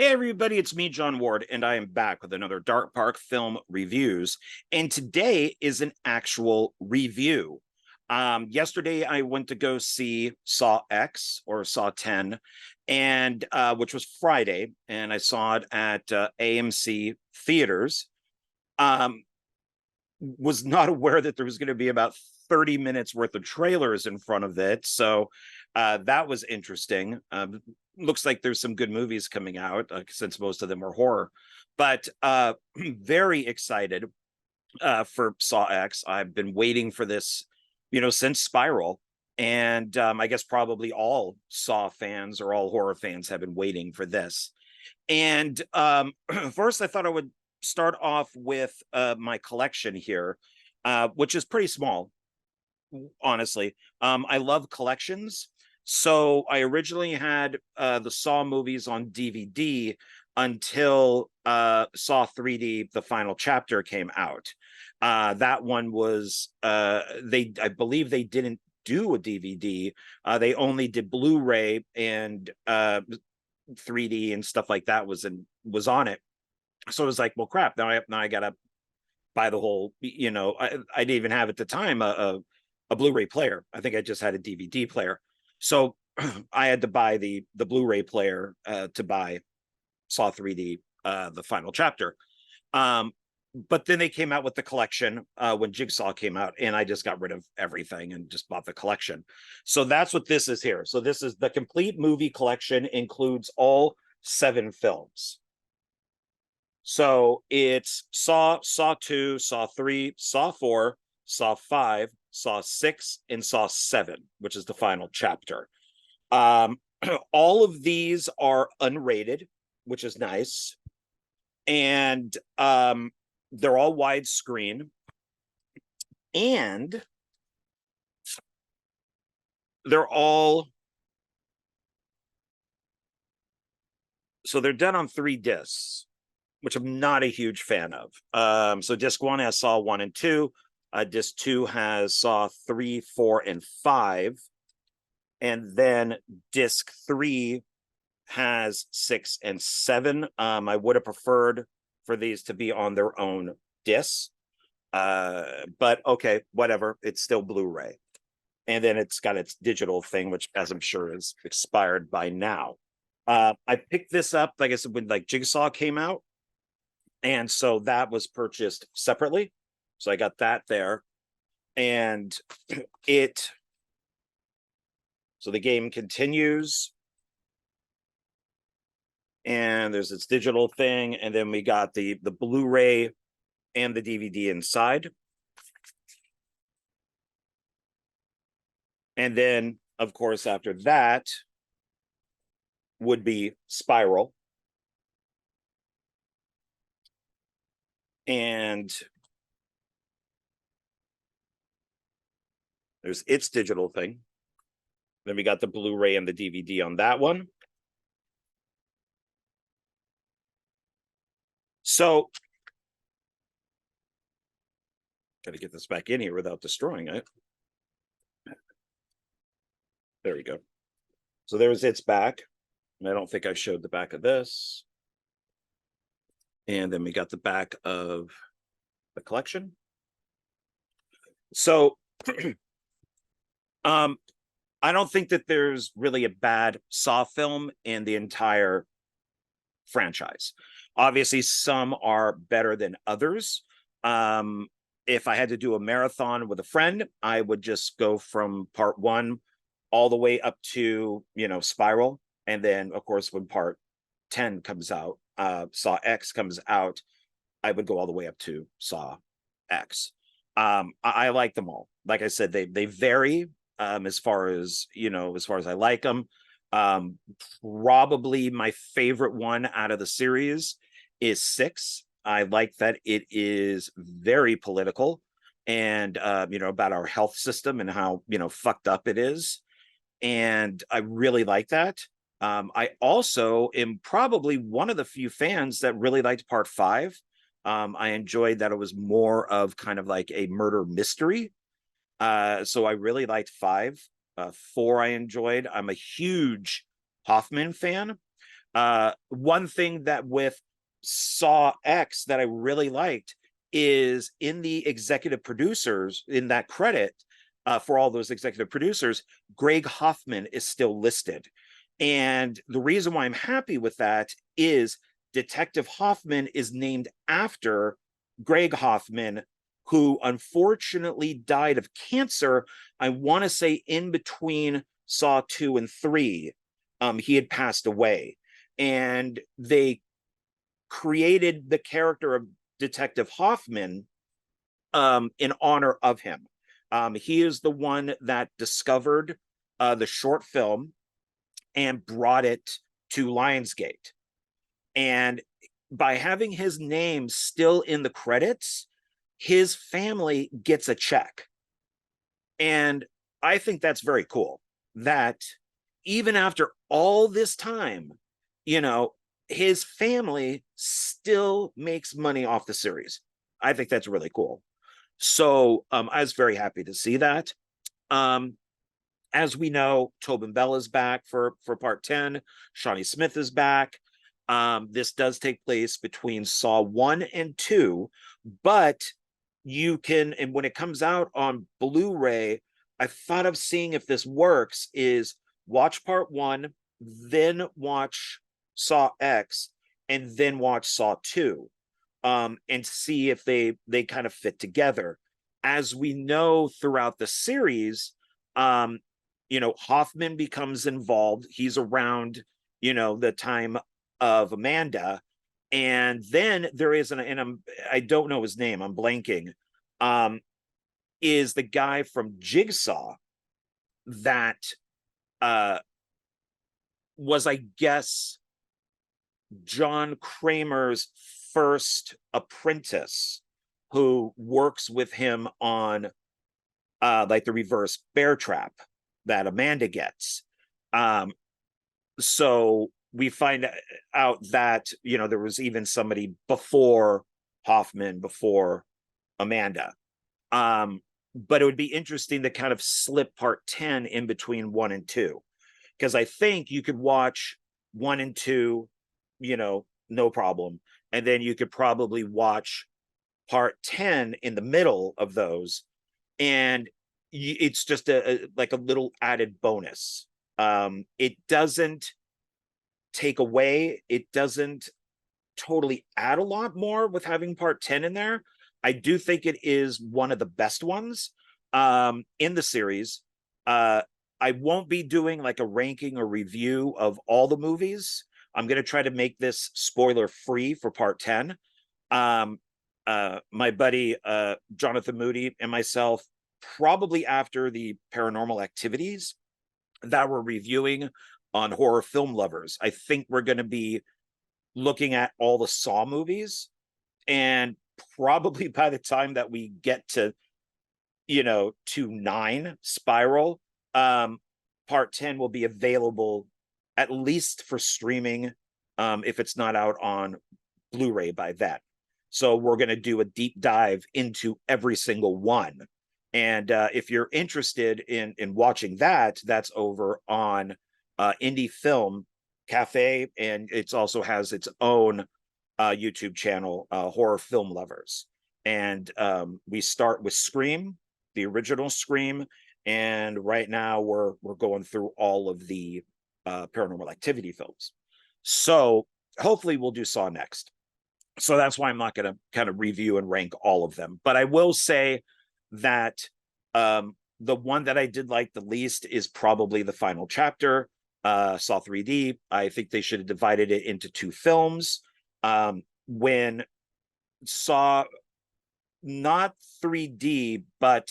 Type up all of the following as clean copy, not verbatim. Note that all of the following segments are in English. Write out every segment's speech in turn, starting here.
Hey everybody, it's me, John Ward, and I am back with another Dark Park Film Reviews. And today is an actual review. Yesterday I went to go see Saw X or Saw 10, and which was Friday, and I saw it at AMC theaters. Um, was not aware that there was going to be about 30 minutes worth of trailers in front of it. So that was interesting. Looks like there's some good movies coming out since most of them are horror. But very excited for Saw X. I've been waiting for this, since Spiral. And I guess probably all Saw fans or all horror fans have been waiting for this. And first, I thought I would start off with my collection here, which is pretty small, honestly. I love collections. So I originally had the Saw movies on DVD until Saw 3D, the final chapter, came out. That one was, I believe they didn't do a DVD. They only did Blu-ray, and 3D and stuff like that was on it. So it was like, well, crap. Now I gotta buy the whole. I didn't even have at the time a Blu-ray player. I think I just had a DVD player. So I had to buy the Blu-ray player to buy Saw 3D, the final chapter. But then they came out with the collection when Jigsaw came out, and I just got rid of everything and just bought the collection. So that's what this is here. So this is the complete movie collection, includes all 7 films. So it's Saw, Saw 2, Saw 3, Saw 4, Saw 5, Saw 6, and Saw 7, which is the final chapter. All of these are unrated, which is nice. And they're all widescreen. And they're all... So they're done on 3 discs, which I'm not a huge fan of. So disc 1 has Saw 1 and 2. Disc 2 has Saw 3, 4, and 5. And then disc 3 has 6 and 7. I would have preferred for these to be on their own discs. But okay, whatever. It's still Blu-ray. And then it's got its digital thing, which, as I'm sure, is expired by now. I picked this up, like I said, when Jigsaw came out. And so that was purchased separately. So I got that there. And so the game continues. And there's its digital thing. And then we got the Blu-ray and the DVD inside. And then, of course, after that would be Spiral. And there's its digital thing. Then we got the Blu-ray and the DVD on that one. So, got to get this back in here without destroying it. There we go. So there's its back. And I don't think I showed the back of this. And then we got the back of the collection. So I don't think that there's really a bad Saw film in the entire franchise. Obviously, some are better than others. If I had to do a marathon with a friend, I would just go from part 1 all the way up to, Spiral. And then, of course, when part 10 comes out, Saw X comes out, I would go all the way up to Saw X. I like them all. Like I said, they vary as far as I like them. Probably my favorite one out of the series is 6. I like that it is very political and about our health system and how fucked up it is. And I really like that. I also am probably one of the few fans that really liked part 5. I enjoyed that it was more of kind of like a murder mystery. So I really liked 5. 4 I enjoyed. I'm a huge Hoffman fan. One thing that with Saw X that I really liked is in the executive producers, in that credit, for all those executive producers, Greg Hoffman is still listed. And the reason why I'm happy with that is Detective Hoffman is named after Greg Hoffman, who unfortunately died of cancer. I want to say in between Saw 2 and 3, he had passed away. And they created the character of Detective Hoffman in honor of him. He is the one that discovered the short film and brought it to Lionsgate. And by having his name still in the credits, his family gets a check. And I think that's very cool that even after all this time, you know, his family still makes money off the series. I think that's really cool. So I was very happy to see that. As we know, Tobin Bell is back for part 10. Shawnee Smith is back. This does take place between Saw 1 and 2, but you can, and when it comes out on Blu-ray, I thought of seeing if this works, is watch part 1, then watch Saw X, and then watch Saw 2, and see if they kind of fit together. As we know throughout the series, you know, Hoffman becomes involved. He's around, you know, the time of Amanda. And then there is I don't know his name, I'm blanking, is the guy from Jigsaw that was, I guess, John Kramer's first apprentice, who works with him on like the reverse bear trap that Amanda gets. So we find out that, you know, there was even somebody before Hoffman, before Amanda. But it would be interesting to kind of slip part 10 in between 1 and 2, because I think you could watch 1 and 2, you know, no problem. And then you could probably watch part 10 in the middle of those. And it's just like a little added bonus. It doesn't take away, it doesn't totally add a lot more with having part 10 in there. I do think it is one of the best ones in the series. I won't be doing like a ranking or review of all the movies. I'm going to try to make this spoiler free for part 10. My buddy Jonathan Moody and myself, probably after the Paranormal Activities that we're reviewing on Horror Film Lovers, I think we're going to be looking at all the Saw movies. And probably by the time that we get to, you know, to 9 Spiral, part 10 will be available at least for streaming, if it's not out on Blu-ray by then. So we're going to do a deep dive into every single one. And if you're interested in watching that, that's over on Indie Film Café, and it also has its own YouTube channel, Horror Film Lovers. And we start with Scream, the original Scream, and right now we're going through all of the Paranormal Activity films. So hopefully we'll do Saw next. So that's why I'm not going to kind of review and rank all of them. But I will say that the one that I did like the least is probably the final chapter, Saw 3D. I think they should have divided it into 2 films. When Saw, not 3D, but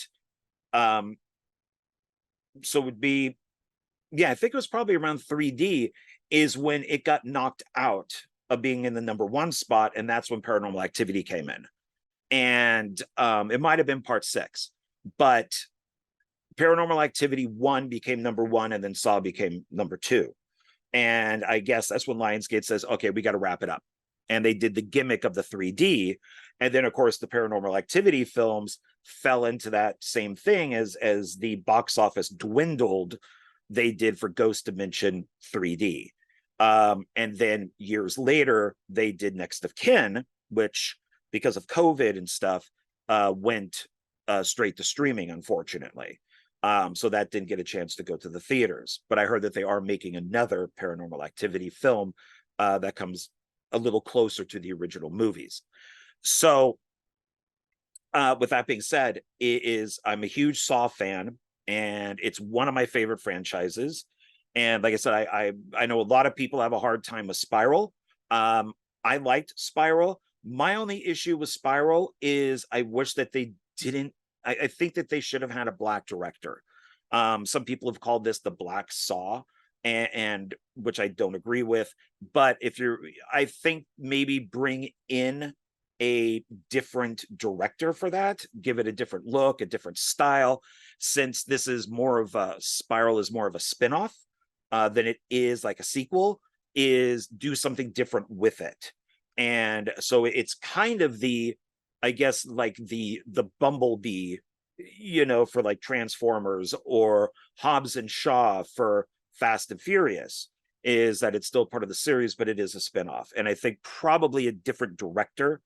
so it would be, yeah, I think it was probably around 3D is when it got knocked out of being in the #1 spot, and that's when Paranormal Activity came in. And it might have been part 6, but Paranormal Activity 1 became #1, and then Saw became #2. And I guess that's when Lionsgate says, okay, we got to wrap it up. And they did the gimmick of the 3D. And then, of course, the Paranormal Activity films fell into that same thing as the box office dwindled. They did for Ghost Dimension 3D. And then years later, they did Next of Kin, which, because of COVID and stuff, went straight to streaming, unfortunately. So that didn't get a chance to go to the theaters. But I heard that they are making another Paranormal Activity film that comes a little closer to the original movies. So with that being said, I'm a huge Saw fan, and it's one of my favorite franchises. And like I said, I know a lot of people have a hard time with Spiral. I liked Spiral. My only issue with Spiral is I wish that they didn't. I think that they should have had a black director. Some people have called this the Black Saw, and which I don't agree with. But I think maybe bring in a different director for that, give it a different look, a different style, since this is more of a Spiral is more of a spinoff than it is like a sequel, is do something different with it. And so it's kind of I guess, like the Bumblebee, for like Transformers, or Hobbs and Shaw for Fast and Furious, is that it's still part of the series, but it is a spinoff. And I think probably a different director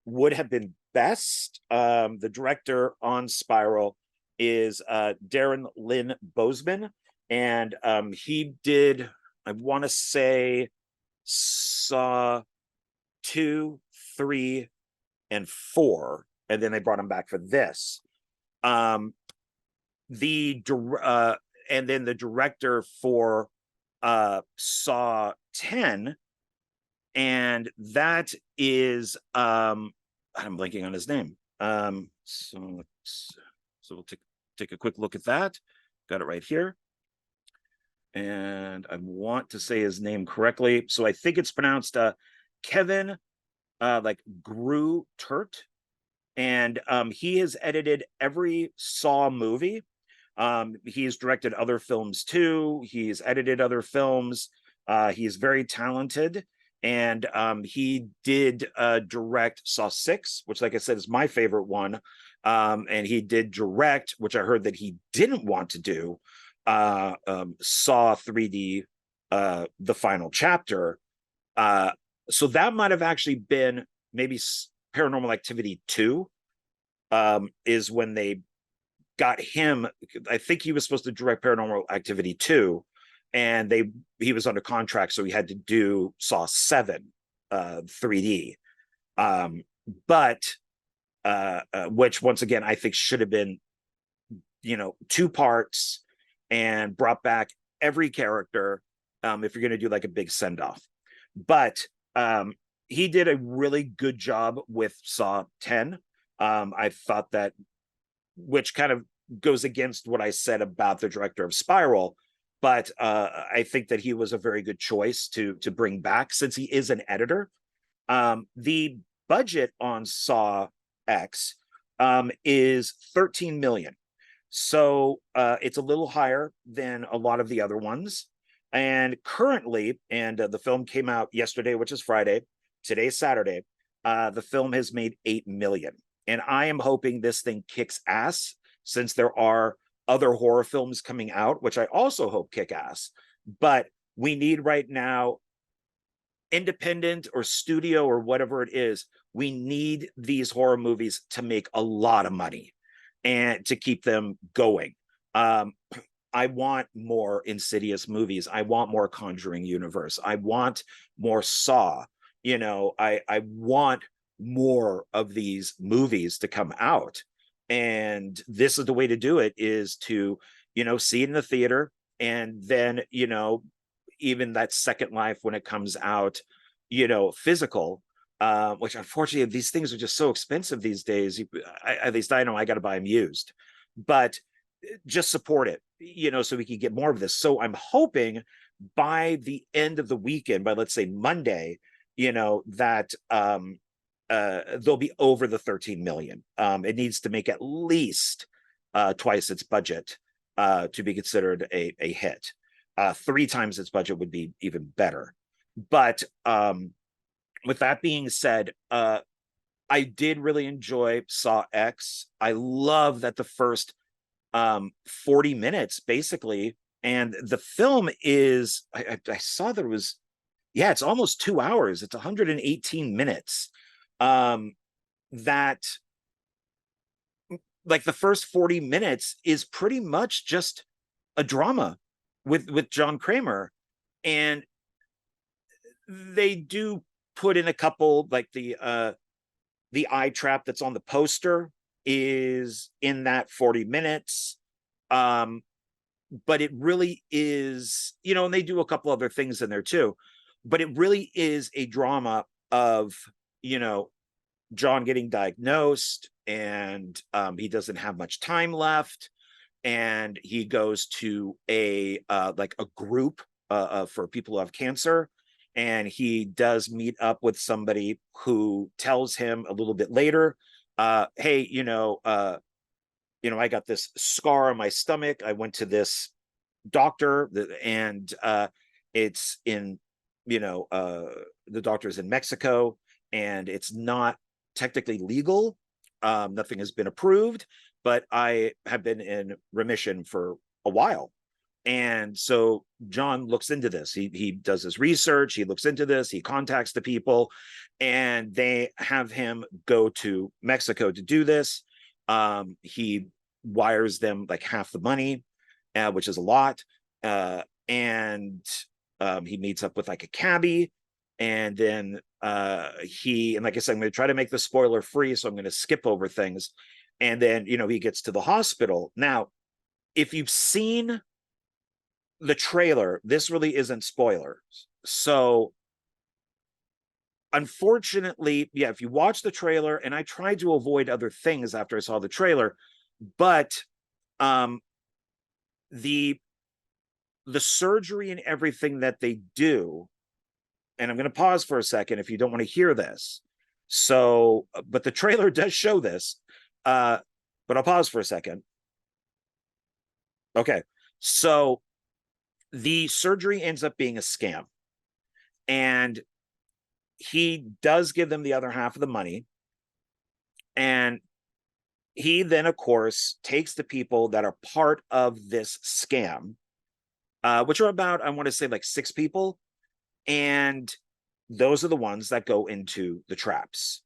would have been best. The director on Spiral is Darren Lynn Bousman, and he did, I want to say, Saw 2, 3, and 4, and then they brought him back for this. And then the director for Saw 10, and that is I'm blanking on his name. So we'll take a quick look at that. Got it right here. And I want to say his name correctly. So I think it's pronounced Kevin like Grew Turt. And he has edited every Saw movie. He's directed other films too. He's edited other films. He's very talented. And he did direct Saw 6, which, like I said, is my favorite one. And he did direct, which I heard that he didn't want to do, Saw 3D, the final chapter. So that might have actually been maybe Paranormal Activity 2, is when they got him. I think he was supposed to direct Paranormal Activity 2, and he was under contract, so he had to do Saw 7 3D. But which, once again, I think should have been, 2 parts, and brought back every character if you're going to do like a big send-off. But he did a really good job with Saw 10. I thought that, which kind of goes against what I said about the director of Spiral, but I think that he was a very good choice to bring back, since he is an editor. The budget on Saw X is $13 million. So it's a little higher than a lot of the other ones. And currently, and the film came out yesterday, which is Friday, today's Saturday, the film has made $8 million. And I am hoping this thing kicks ass, since there are other horror films coming out, which I also hope kick ass. But we need right now, independent or studio or whatever it is, we need these horror movies to make a lot of money and to keep them going. I want more Insidious movies. I want more Conjuring universe. I want more Saw. I want more of these movies to come out. And this is the way to do it, is to, see it in the theater. And then, even that second life when it comes out, physical, which unfortunately these things are just so expensive these days. At least I know I got to buy them used, but just support it, so we can get more of this. So I'm hoping by the end of the weekend, by let's say Monday, that they'll be over the 13 million. It needs to make at least twice its budget to be considered a hit. 3 times its budget would be even better. But with that being said, I did really enjoy Saw X. I love that the first 40 minutes basically And the film is, I saw there was, yeah, it's almost 2 hours. It's 118 minutes. That, like, the first 40 minutes is pretty much just a drama with John Kramer. And they do put in a couple, like the eye trap that's on the poster is in that 40 minutes. But it really is, and they do a couple other things in there too, but it really is a drama of, John getting diagnosed, and he doesn't have much time left, and he goes to a like a group for people who have cancer, and he does meet up with somebody who tells him a little bit later, hey, I got this scar on my stomach. I went to this doctor, and it's in, the doctor's in Mexico, and it's not technically legal. Nothing has been approved, but I have been in remission for a while. And so John looks into this. He does his research. He looks into this. He contacts the people, and they have him go to Mexico to do this. He wires them like half the money, which is a lot. And he meets up with like a cabbie, and then and like I said, I'm going to try to make the spoiler free, so I'm going to skip over things. And then, he gets to the hospital. Now, if you've seen the trailer, this really isn't spoilers. So unfortunately, yeah, if you watch the trailer, and I tried to avoid other things after I saw the trailer, but the surgery and everything that they do, and I'm going to pause for a second if you don't want to hear this. So, but the trailer does show this, but I'll pause for a second. Okay. So the surgery ends up being a scam, and he does give them the other half of the money. And he then, of course, takes the people that are part of this scam, which are about, I want to say, like 6 people. And those are the ones that go into the traps.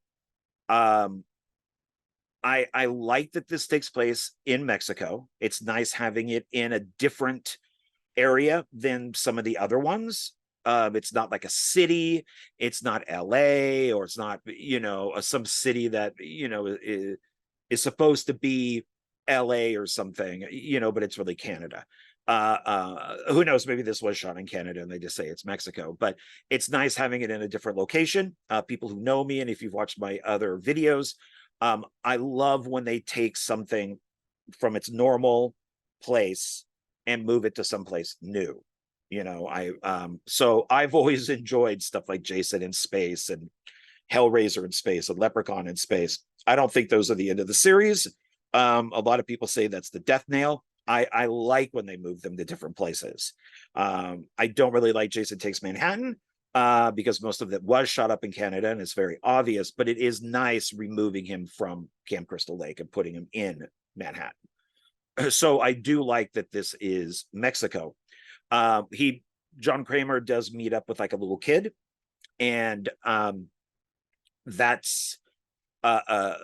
I like that this takes place in Mexico. It's nice having it in a different area than some of the other ones. It's not like a city. It's not LA, or it's not, some city that, is supposed to be LA or something, but it's really Canada. Who knows, maybe this was shot in Canada and they just say it's Mexico, but it's nice having it in a different location. People who know me, and if you've watched my other videos, I love when they take something from its normal place and move it to someplace new. So I've always enjoyed stuff like Jason in space, and Hellraiser in space, and Leprechaun in space. I don't think those are the end of the series. A lot of people say that's the death nail. I like when they move them to different places. I don't really like Jason Takes Manhattan, because most of it was shot up in Canada, and it's very obvious, but it is nice removing him from Camp Crystal Lake and putting him in Manhattan. So I do like that this is Mexico. John Kramer does meet up with like a little kid, and that's to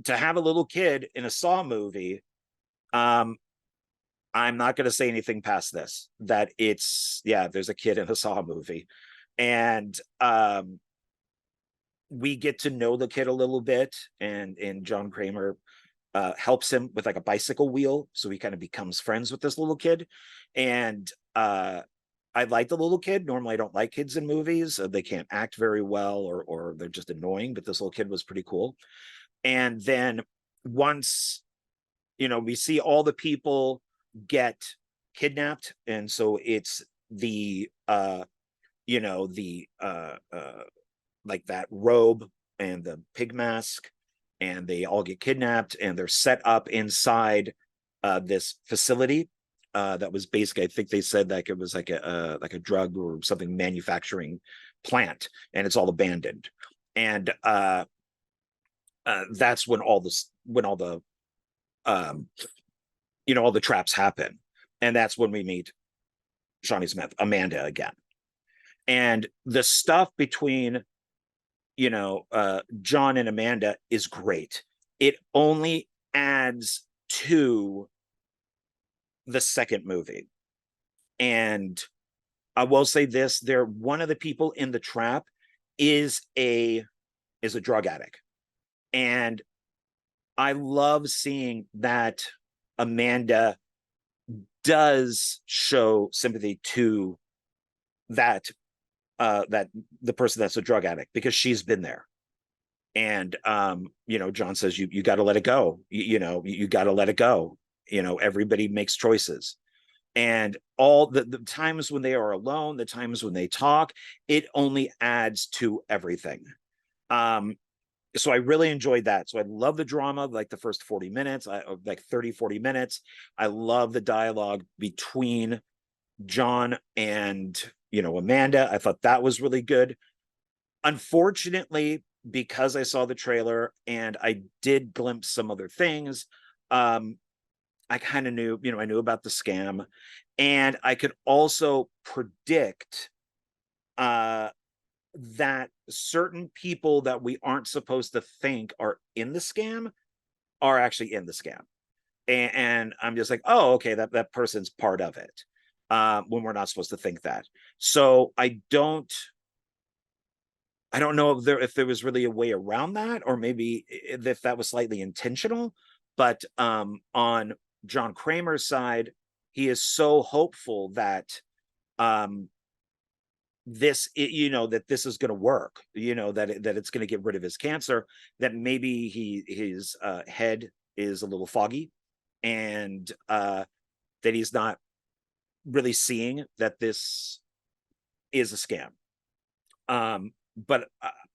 have a little kid in a Saw movie. I'm not going to say anything past this, that there's a kid in a Saw movie, and we get to know the kid a little bit, and John Kramer helps him with like a bicycle wheel, so he kind of becomes friends with this little kid. And I like the little kid. Normally I don't like kids in movies. They can't act very well, or they're just annoying, but this little kid was pretty cool. And then once, we see all the people get kidnapped, and so it's the like that robe and the pig mask, and they all get kidnapped, and they're set up inside this facility that was basically, I think they said like it was like a drug or something manufacturing plant, and it's all abandoned. And that's when all the all the traps happen. And that's when we meet Shawnee Smith, Amanda again. And the stuff between, John and Amanda is great. It only adds to the second movie. And I will say this, they're one of the people in the trap is a drug addict. And I love seeing that Amanda does show sympathy to that that the person that's a drug addict, because she's been there. And John says you got to let it go. You got to let it go. Everybody makes choices. And all the times when they are alone, the times when they talk, it only adds to everything. So I really enjoyed that. So I love the drama, like the first 40 minutes, like 30, 40 minutes. I love the dialogue between John and, Amanda. I thought that was really good. Unfortunately, because I saw the trailer and I did glimpse some other things, I kind of knew, I knew about the scam, and I could also predict that certain people that we aren't supposed to think are in the scam are actually in the scam. And I'm just like, oh, okay, that person's part of it, when we're not supposed to think that. So I don't know if there was really a way around that, or maybe if that was slightly intentional. But on John Kramer's side, he is so hopeful that this is going to work, that it's going to get rid of his cancer, that maybe his head is a little foggy, and that he's not really seeing that this is a scam. But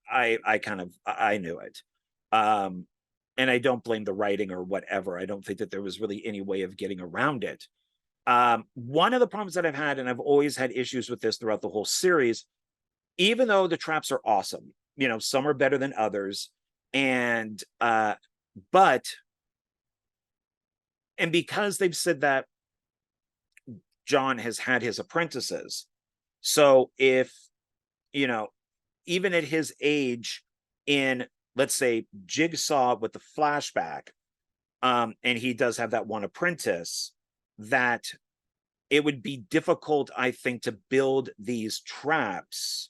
I knew it. And I don't blame the writing or whatever. I don't think that there was really any way of getting around it. One of the problems that I've had, and I've always had issues with this throughout the whole series, even though the traps are awesome, some are better than others. And because they've said that John has had his apprentices, so if, even at his age, in, let's say, Jigsaw with the flashback, and he does have that one apprentice, that it would be difficult, I think, to build these traps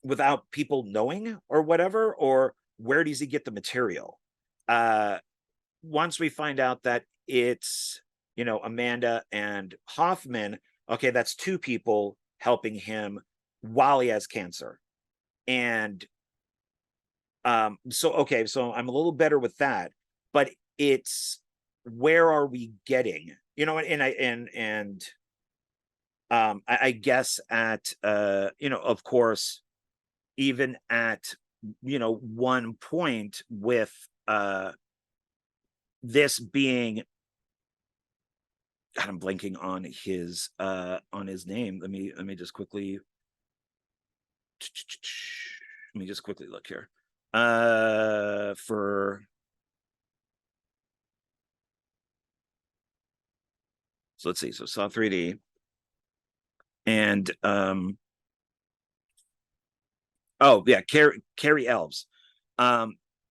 without people knowing or whatever, or where does he get the material? Once we find out that it's, Amanda and Hoffman, okay, that's two people helping him while he has cancer. And so I'm a little better with that, but it's, where are we getting, I guess at of course, even at one point with this being, God, I'm blanking on his name. Let me just quickly look here. So let's see. So Saw 3D, and oh yeah, Carrie Elves,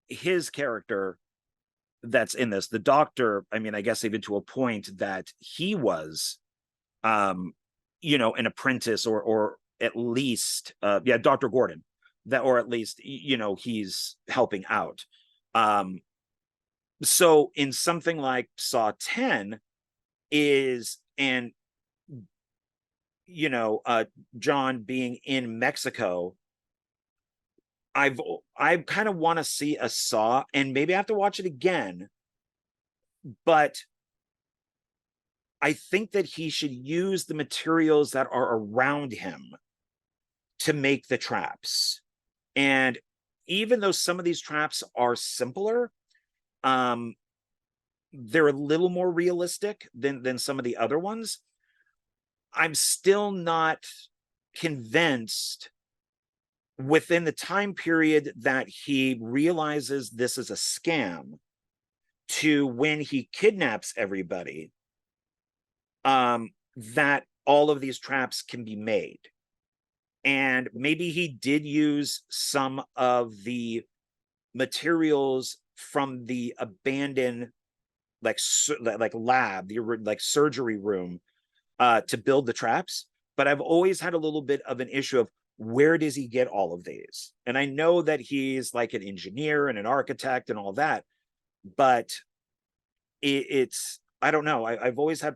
his character that's in this, the doctor. I mean, I guess even to a point that he was, an apprentice, or at least, Dr. Gordon, that, or at least, he's helping out. So in something like Saw 10 is, and John being in Mexico, I kind of want to see a Saw, and maybe I have to watch it again, but I think that he should use the materials that are around him to make the traps. And even though some of these traps are simpler, they're a little more realistic than some of the other ones. I'm still not convinced, within the time period that he realizes this is a scam to when he kidnaps everybody, that all of these traps can be made. And maybe he did use some of the materials from the abandoned like lab, the like surgery room, to build the traps. But I've always had a little bit of an issue of where does he get all of these? And I know that he's like an engineer and an architect and all that, but it's I don't know. I've always had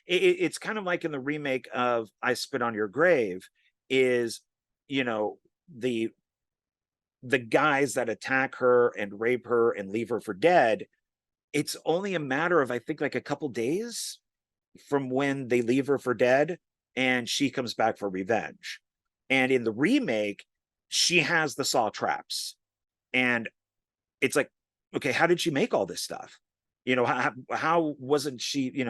it's kind of like in the remake of I Spit on Your Grave, is the guys that attack her and rape her and leave her for dead. It's only a matter of, I think, like a couple days from when they leave her for dead and she comes back for revenge. And in the remake, she has the saw traps. And it's like, okay, how did she make all this stuff? How wasn't she,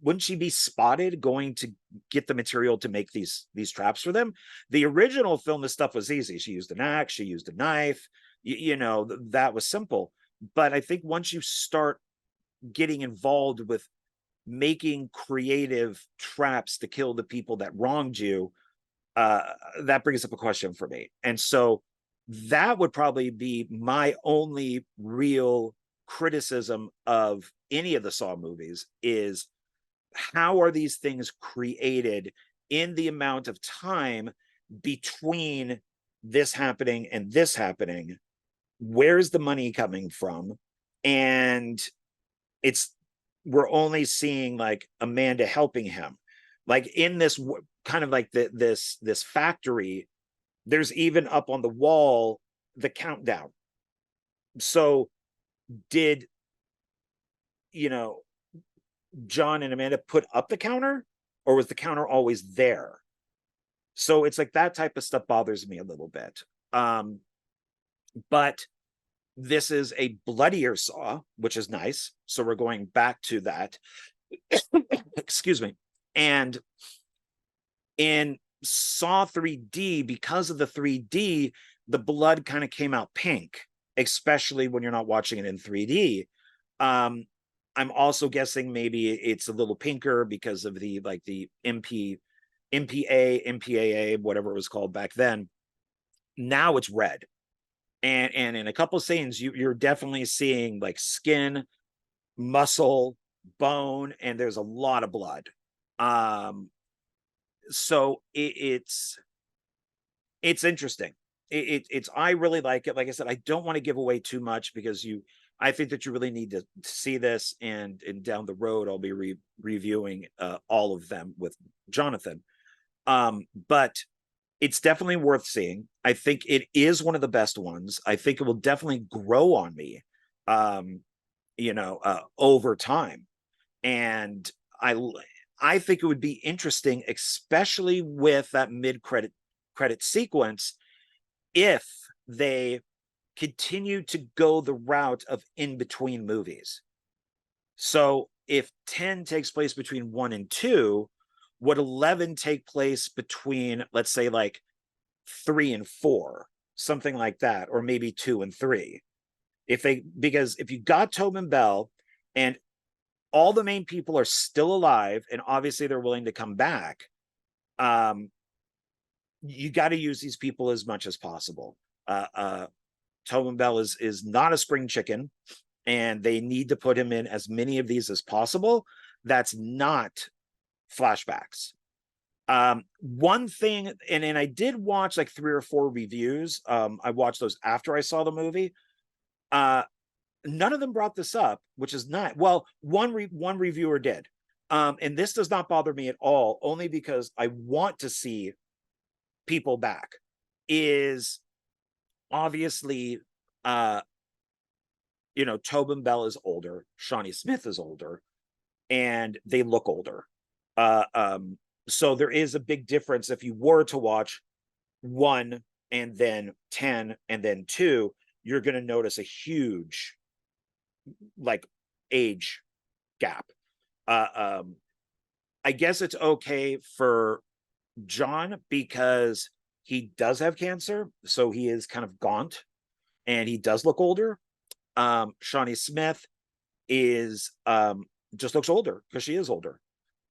wouldn't she be spotted going to get the material to make these traps for them? The original film, this stuff was easy. She used an axe, she used a knife, that was simple. But I think once you start getting involved with making creative traps to kill the people that wronged you, that brings up a question for me. And so that would probably be my only real criticism of any of the Saw movies, is how are these things created in the amount of time between this happening and this happening? Where's the money coming from? And we're only seeing like Amanda helping him, like in this kind of like this factory. There's even up on the wall the countdown. So did John and Amanda put up the counter, or was the counter always there? So it's like that type of stuff bothers me a little bit. But this is a bloodier Saw, which is nice. So we're going back to that. Excuse me. And in Saw 3D, because of the 3D, the blood kind of came out pink, especially when you're not watching it in 3D. I'm also guessing maybe it's a little pinker because of the MPAA, whatever it was called back then. Now it's red. And in a couple of scenes, you're definitely seeing like skin, muscle, bone, and there's a lot of blood. So it's interesting. It's I really like it. Like I said, I don't want to give away too much because I think that you really need to see this, and down the road I'll be reviewing all of them with Jonathan. But it's definitely worth seeing. I think it is one of the best ones. I think it will definitely grow on me, over time. And I think it would be interesting, especially with that mid-credit sequence, if they continue to go the route of in-between movies. So if 10 takes place between 1 and 2, would 11 take place between, let's say, like 3 and 4, something like that, or maybe 2 and 3? Because if you got Tobin Bell and all the main people are still alive, and obviously they're willing to come back, you got to use these people as much as possible. Tobin Bell is not a spring chicken, and they need to put him in as many of these as possible. That's not flashbacks. One thing, and I did watch like 3 or 4 reviews. I watched those after I saw the movie. None of them brought this up, which is not, well, one reviewer did. And this does not bother me at all, only because I want to see people back. Is obviously Tobin Bell is older, Shawnee Smith is older, and they look older. So there is a big difference if you were to watch 1 and then 10 and then 2. You're going to notice a huge like age gap. I guess it's okay for John because he does have cancer, so he is kind of gaunt and he does look older. Shawnee Smith is just looks older because she is older.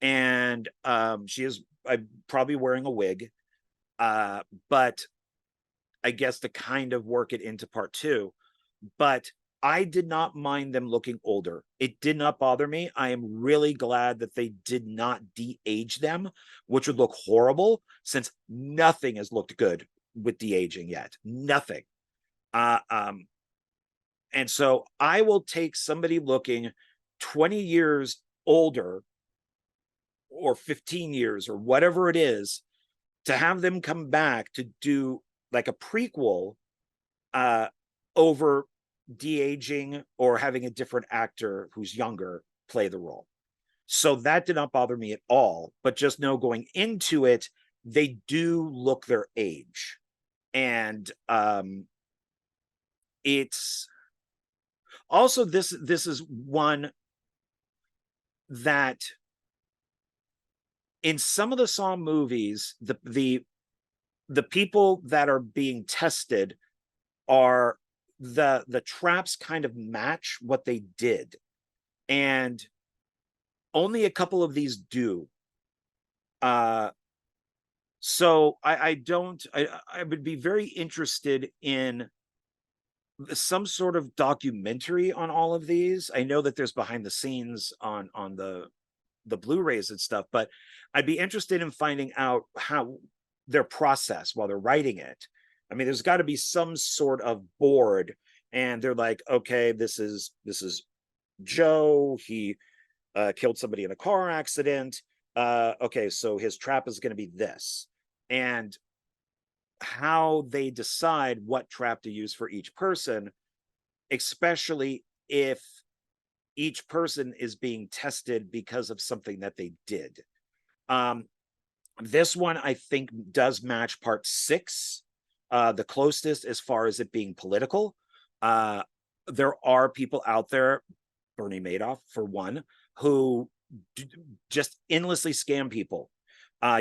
And she is probably wearing a wig. But I guess to kind of work it into part 2. But I did not mind them looking older. It did not bother me. I am really glad that they did not de-age them, which would look horrible since nothing has looked good with de-aging yet. Nothing. And so I will take somebody looking 20 years older or 15 years or whatever it is to have them come back to do like a prequel over de-aging or having a different actor who's younger play the role. So that did not bother me at all, but just know going into it, they do look their age. And it's also this is one that in some of the Saw movies, the people that are being tested are the traps kind of match what they did, and only a couple of these do. So I would be very interested in some sort of documentary on all of these. I know that there's behind the scenes on the Blu-rays and stuff, but I'd be interested in finding out how their process while they're writing it. I mean, there's got to be some sort of board, and they're like, okay, this is Joe. He killed somebody in a car accident. Okay, so his trap is going to be this, and how they decide what trap to use for each person, especially if each person is being tested because of something that they did. This one, I think, does match part 6 the closest as far as it being political. There are people out there, Bernie Madoff for one, who just endlessly scam people.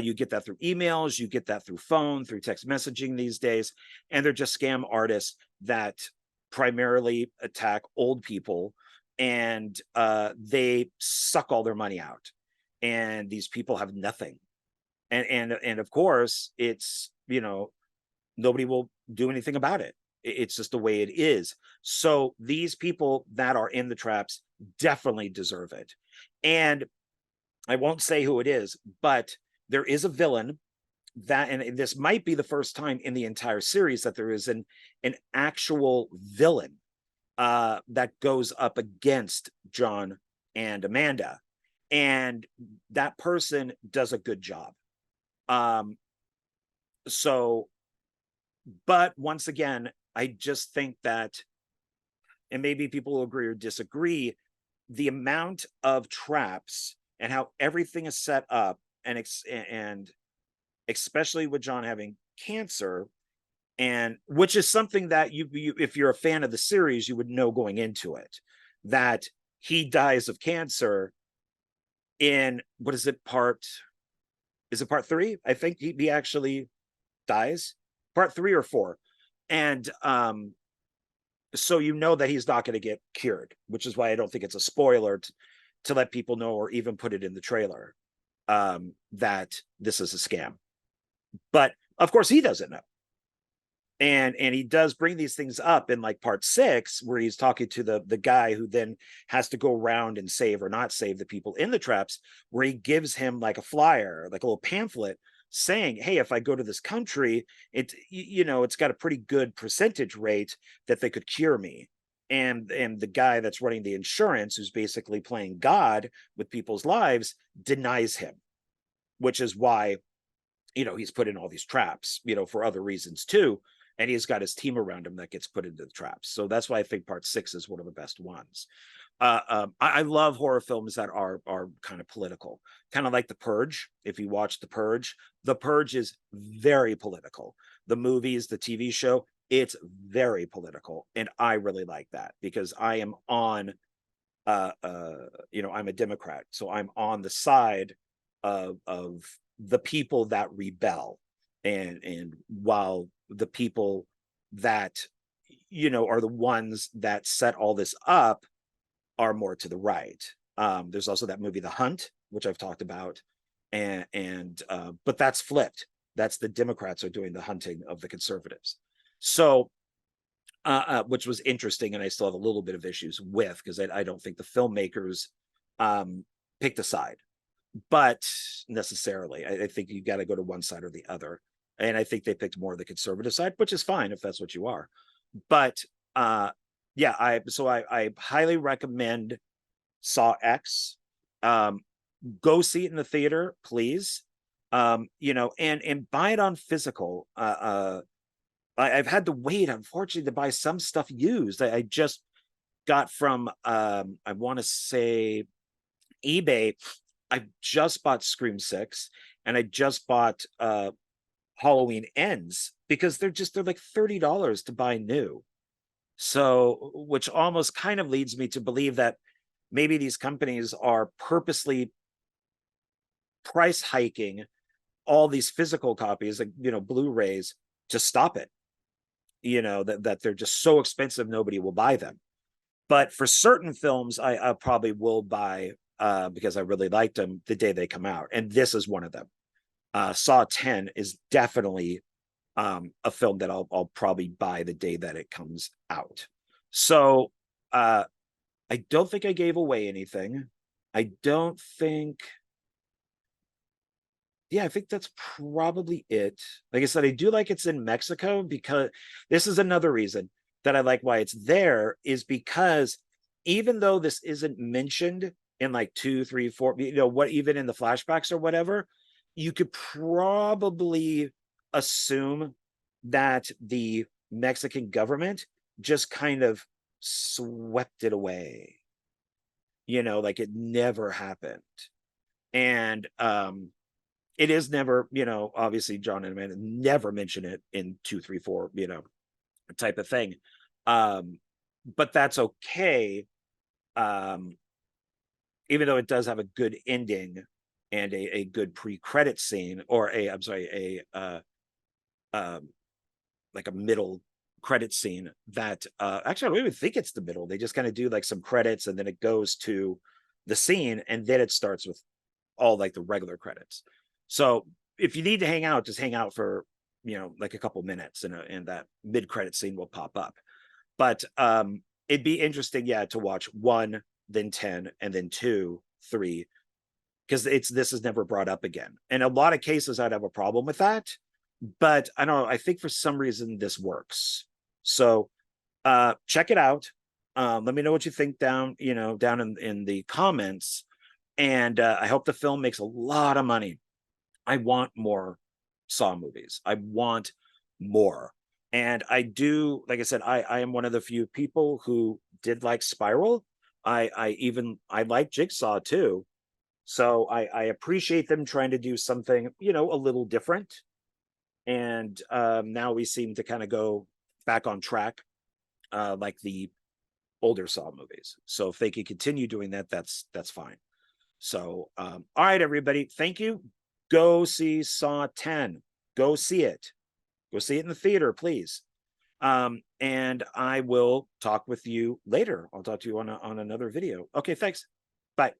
You get that through emails, you get that through phone, through text messaging these days, and they're just scam artists that primarily attack old people, and they suck all their money out, and these people have nothing. And of course, it's, you know, nobody will do anything about it. It's just the way it is. So these people that are in the traps definitely deserve it. And I won't say who it is, but there is a villain that, and this might be the first time in the entire series that there is an actual villain that goes up against John and Amanda, and that person does a good job. So, but once again, I just think that, and maybe people will agree or disagree, the amount of traps and how everything is set up, and especially with John having cancer, and which is something that you if you're a fan of the series, you would know going into it, that he dies of cancer in, what is it, part 3? I think he actually dies part 3 or 4. And so you know that he's not going to get cured, which is why I don't think it's a spoiler to let people know, or even put it in the trailer, that this is a scam. But of course he doesn't know. And he does bring these things up in like part 6, where he's talking to the guy who then has to go around and save or not save the people in the traps, where he gives him like a flyer, like a little pamphlet saying, hey, if I go to this country, it's, you know, it's got a pretty good percentage rate that they could cure me. And the guy that's running the insurance, who's basically playing God with people's lives, denies him, which is why, you know, he's put in all these traps, you know, for other reasons too. And he's got his team around him that gets put into the traps. So that's why I think part 6 is one of the best ones. I love horror films that are kind of political, kind of like The Purge. If you watch The Purge is very political. The movies, the TV show, it's very political. And I really like that, because I am on, you know, I'm a Democrat. So I'm on the side of the people that rebel. And while the people that, you know, are the ones that set all this up are more to the right. There's also that movie The Hunt, which I've talked about, but that's flipped. That's the Democrats are doing the hunting of the conservatives. So which was interesting, and I still have a little bit of issues with, because I don't think the filmmakers picked a side, but necessarily. I think you got to go to one side or the other. And I think they picked more of the conservative side, which is fine if that's what you are. But yeah, I highly recommend Saw X. Go see it in the theater, please. You know, and buy it on physical. I've had to wait, unfortunately, to buy some stuff used. I just got from I want to say eBay. I just bought Scream 6, and I just bought Halloween Ends, because they're like $30 to buy new. So, which almost kind of leads me to believe that maybe these companies are purposely price hiking all these physical copies, like, you know, Blu-rays, to stop it. You know, that they're just so expensive, nobody will buy them. But for certain films, I probably will buy because I really liked them the day they come out. And this is one of them. Saw 10 is definitely a film that I'll probably buy the day that it comes out. So I don't think I gave away anything. I don't think. Yeah, I think that's probably it. Like I said, I do like it's in Mexico, because this is another reason that I like why it's there, is because even though this isn't mentioned in like 2, 3, 4, you know, what, even in the flashbacks or whatever, you could probably assume that the Mexican government just kind of swept it away, you know, like it never happened. And it is never, you know, obviously John and Amanda never mention it in 2, 3, 4, you know, type of thing. But that's okay. Even though it does have a good ending and a good pre-credit scene, or I'm sorry, like a middle credit scene that actually I don't even think it's the middle. They just kind of do like some credits, and then it goes to the scene, and then it starts with all like the regular credits. So if you need to hang out, just hang out for, you know, like a couple minutes, and that mid-credit scene will pop up. But it'd be interesting, yeah, to watch 1, then 10, and then 2, 3, because this is never brought up again. In a lot of cases, I'd have a problem with that, but I don't know. I think for some reason this works. So check it out. Let me know what you think down in the comments. And I hope the film makes a lot of money. I want more Saw movies. I want more. And I do, like I said, I am one of the few people who did like Spiral. I like Jigsaw too. So I appreciate them trying to do something, you know, a little different. And now we seem to kind of go back on track, like the older Saw movies. So if they can continue doing that, that's fine. So all right, everybody, thank you. Go see Saw 10. Go see it. Go see it in the theater, please. And I will talk with you later. I'll talk to you on another video. Okay, thanks. Bye.